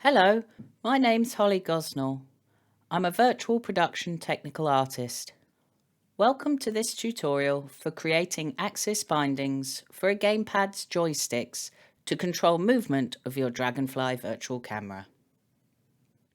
Hello, my name's Holly Gosnell. I'm a virtual production technical artist. Welcome to this tutorial for creating axis bindings for a gamepad's joysticks to control movement of your DragonFly virtual camera.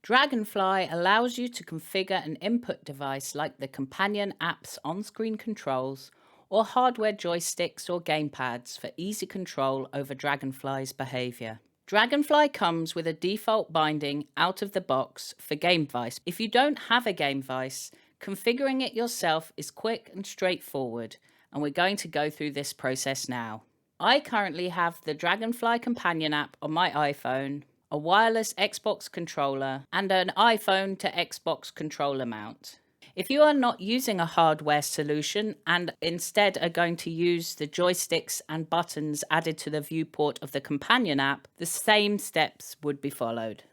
DragonFly allows you to configure an input device like the companion app's on-screen controls or hardware joysticks or gamepads for easy control over DragonFly's behavior. DragonFly comes with a default binding out of the box for GameVice. If you don't have a GameVice, configuring it yourself is quick and straightforward, and we're going to go through this process now. I currently have the DragonFly companion app on my iPhone, a wireless Xbox controller, and an iPhone to Xbox controller mount. If you are not using a hardware solution and instead are going to use the joysticks and buttons added to the viewport of the companion app, the same steps would be followed.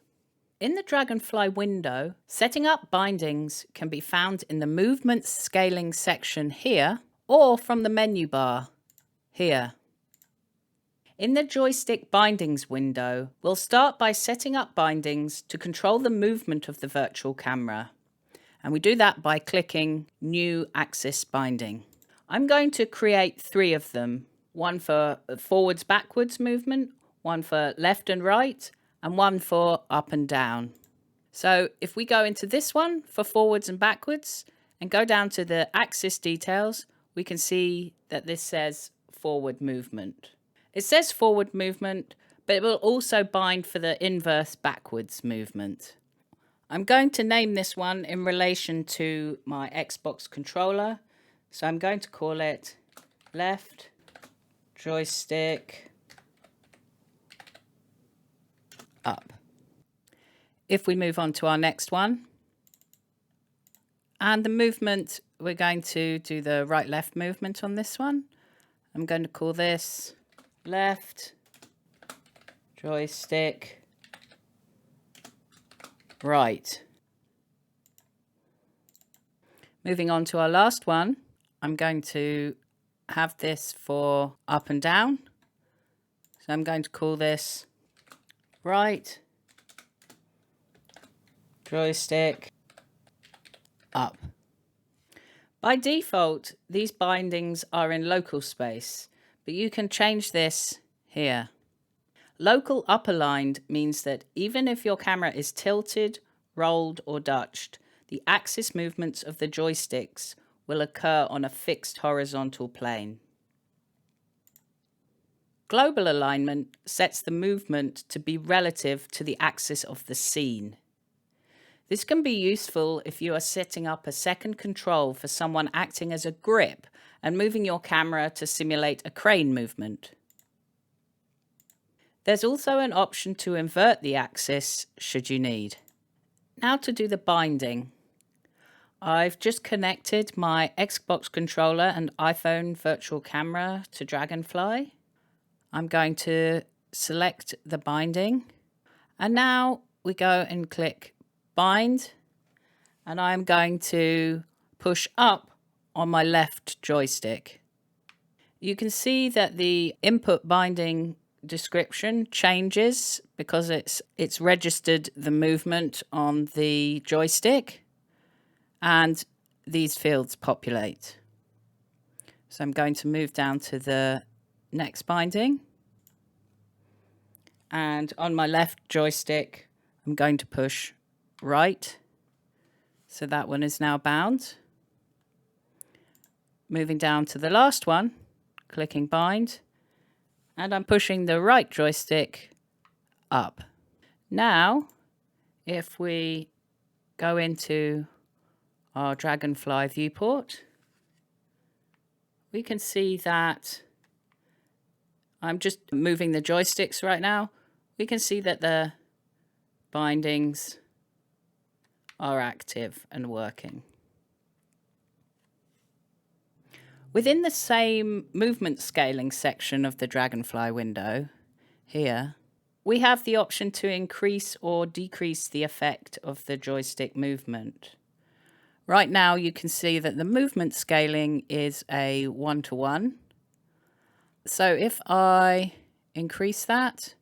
In the DragonFly window, setting up bindings can be found in the movement scaling section here or from the menu bar here. In the joystick bindings window, we'll start by setting up bindings to control the movement of the virtual camera. And we do that by clicking New Axis Binding. I'm going to create 3 of them. One for forwards backwards movement, one for left and right, and one for up and down. So if we go into this one for forwards and backwards and go down to the axis details, we can see that this says forward movement. It says forward movement, but it will also bind for the inverse backwards movement. I'm going to name this one in relation to my Xbox controller. So I'm going to call it left joystick up. If we move on to our next one, and the movement, we're going to do the right-left movement on this one. I'm going to call this left joystick right. Moving on to our last one, I'm going to have this for up and down. So I'm going to call this right joystick up. By default, these bindings are in local space, but you can change this here. Local up aligned means that even if your camera is tilted, rolled, or dutched, the axis movements of the joysticks will occur on a fixed horizontal plane. Global alignment sets the movement to be relative to the axis of the scene. This can be useful if you are setting up a second control for someone acting as a grip and moving your camera to simulate a crane movement. There's also an option to invert the axis should you need. Now to do the binding. I've just connected my Xbox controller and iPhone virtual camera to DragonFly. I'm going to select the binding, and now we go and click bind, and I'm going to push up on my left joystick. You can see that the input binding description changes because it's registered the movement on the joystick, and these fields populate. So I'm going to move down to the next binding, and on my left joystick I'm going to push right, so that one is now bound. Moving down to the last one, clicking bind, and I'm pushing the right joystick up. Now, if we go into our DragonFly viewport, we can see that I'm just moving the joysticks right now. We can see that the bindings are active and working. Within the same movement scaling section of the DragonFly window, here, we have the option to increase or decrease the effect of the joystick movement. Right now you can see that the movement scaling is a 1:1. So if I increase that,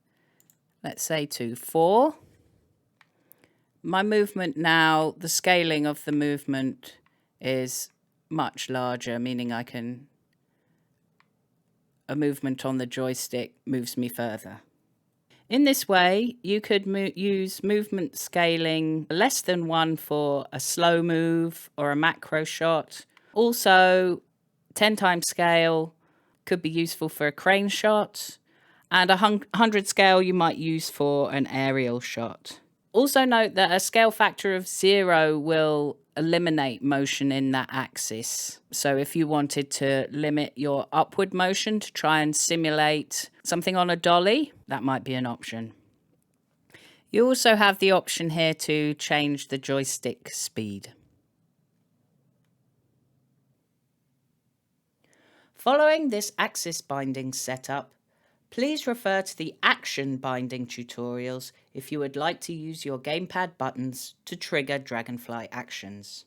let's say to 4, My movement now, the scaling of the movement is much larger, meaning a movement on the joystick moves me further. In this way, you could use movement scaling less than 1 for a slow move or a macro shot. Also, 10 times scale could be useful for a crane shot, and 100 scale you might use for an aerial shot. Also note that a scale factor of 0 will eliminate motion in that axis. So if you wanted to limit your upward motion to try and simulate something on a dolly, that might be an option. You also have the option here to change the joystick speed. Following this axis binding setup, please refer to the action binding tutorials if you would like to use your gamepad buttons to trigger DragonFly actions.